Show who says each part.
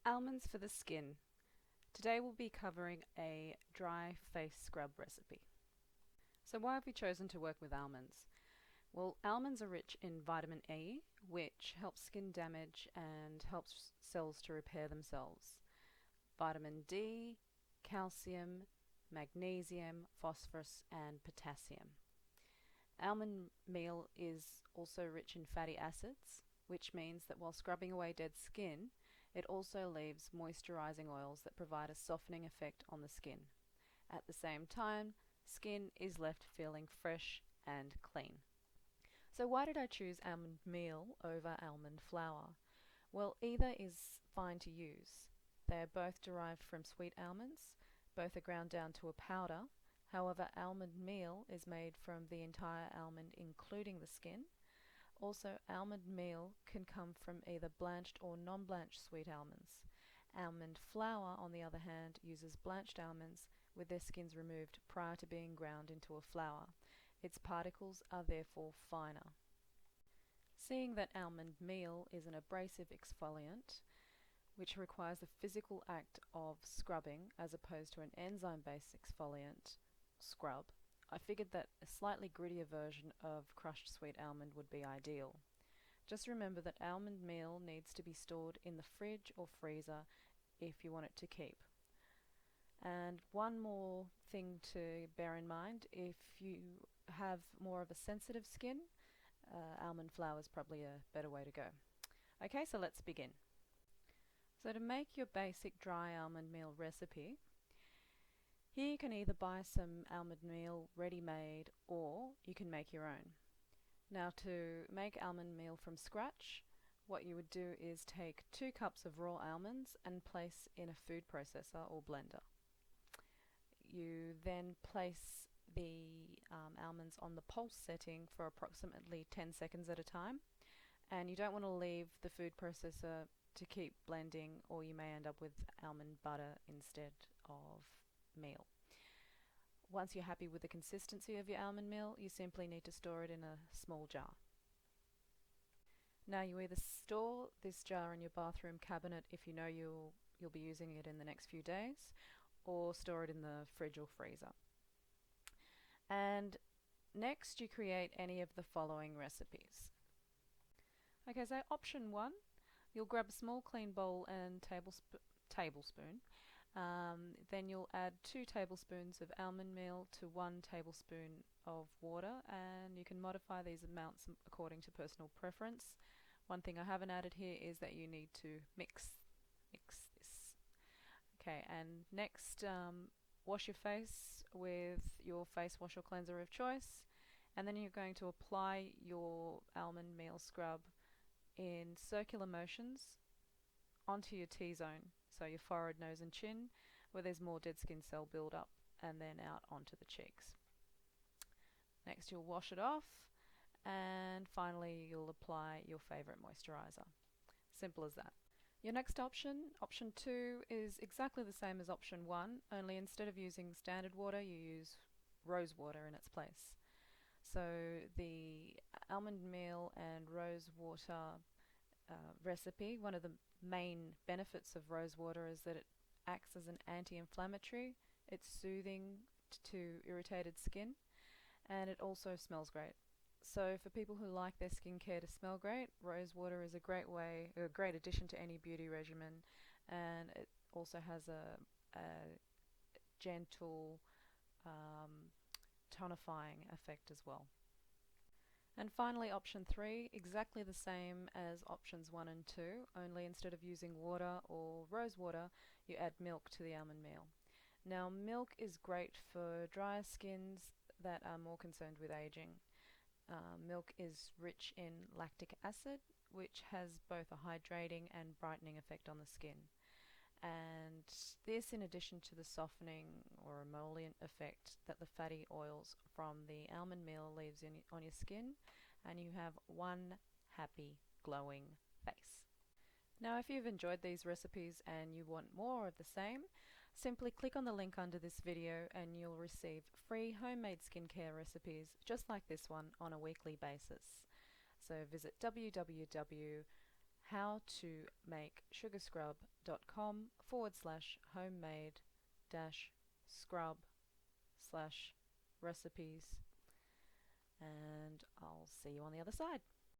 Speaker 1: Almonds for the skin. Today we'll be covering a dry face scrub recipe. So why have we chosen to work with almonds? Well, almonds are rich in vitamin E, which helps skin damage and helps cells to repair themselves. Vitamin D, calcium, magnesium, phosphorus and potassium. Almond meal is also rich in fatty acids, which means that while scrubbing away dead skin, it also leaves moisturizing oils that provide a softening effect on the skin. At the same time, skin is left feeling fresh and clean. So why did I choose almond meal over almond flour? Well, either is fine to use. They are both derived from sweet almonds. Both are ground down to a powder. However, almond meal is made from the entire almond, including the skin. Also, almond meal can come from either blanched or non-blanched sweet almonds. Almond flour, on the other hand, uses blanched almonds with their skins removed prior to being ground into a flour. Its particles are therefore finer. Seeing that almond meal is an abrasive exfoliant, which requires the physical act of scrubbing as opposed to an enzyme-based exfoliant, scrub, I figured that a slightly grittier version of crushed sweet almond would be ideal. Just remember that almond meal needs to be stored in the fridge or freezer if you want it to keep. And one more thing to bear in mind, if you have more of a sensitive skin, almond flour is probably a better way to go. Okay, so let's begin. So to make your basic dry almond meal recipe, here you can either buy some almond meal ready-made or you can make your own. Now to make almond meal from scratch, what you would do is take 2 cups of raw almonds and place in a food processor or blender. You then place the almonds on the pulse setting for approximately 10 seconds at a time, and you don't want to leave the food processor to keep blending, or you may end up with almond butter instead of meal. Once you're happy with the consistency of your almond meal, you simply need to store it in a small jar. Now you either store this jar in your bathroom cabinet if you know you'll be using it in the next few days, or store it in the fridge or freezer. And next you create any of the following recipes. Okay, so option 1, you'll grab a small clean bowl and tablespoon. Then you'll add 2 tablespoons of almond meal to 1 tablespoon of water, and you can modify these amounts according to personal preference. One thing I haven't added here is that you need to mix this. Okay, and next wash your face with your face wash or cleanser of choice, and then you're going to apply your almond meal scrub in circular motions onto your T-zone, so your forehead, nose and chin, where there's more dead skin cell build-up, and then out onto the cheeks. Next you'll wash it off, and finally you'll apply your favourite moisturiser. Simple as that. Your next option, option 2, is exactly the same as option 1, only instead of using standard water you use rose water in its place. So the almond meal and rose water recipe, one of the main benefits of rose water is that it acts as an anti-inflammatory. It's soothing to irritated skin, and it also smells great. So for people who like their skincare to smell great, rose water is a great addition to any beauty regimen, and it also has a gentle tonifying effect as well. And finally, option 3, exactly the same as options 1 and 2, only instead of using water or rose water, you add milk to the almond meal. Now, milk is great for drier skins that are more concerned with aging. Milk is rich in lactic acid, which has both a hydrating and brightening effect on the skin. And this, in addition to the softening or emollient effect that the fatty oils from the almond meal leaves on your skin, and you have one happy, glowing face. Now, if you've enjoyed these recipes and you want more of the same, simply click on the link under this video and you'll receive free homemade skincare recipes just like this one on a weekly basis. So visit www how to make sugarscrub.com/homemade scrub / recipes, and I'll see you on the other side.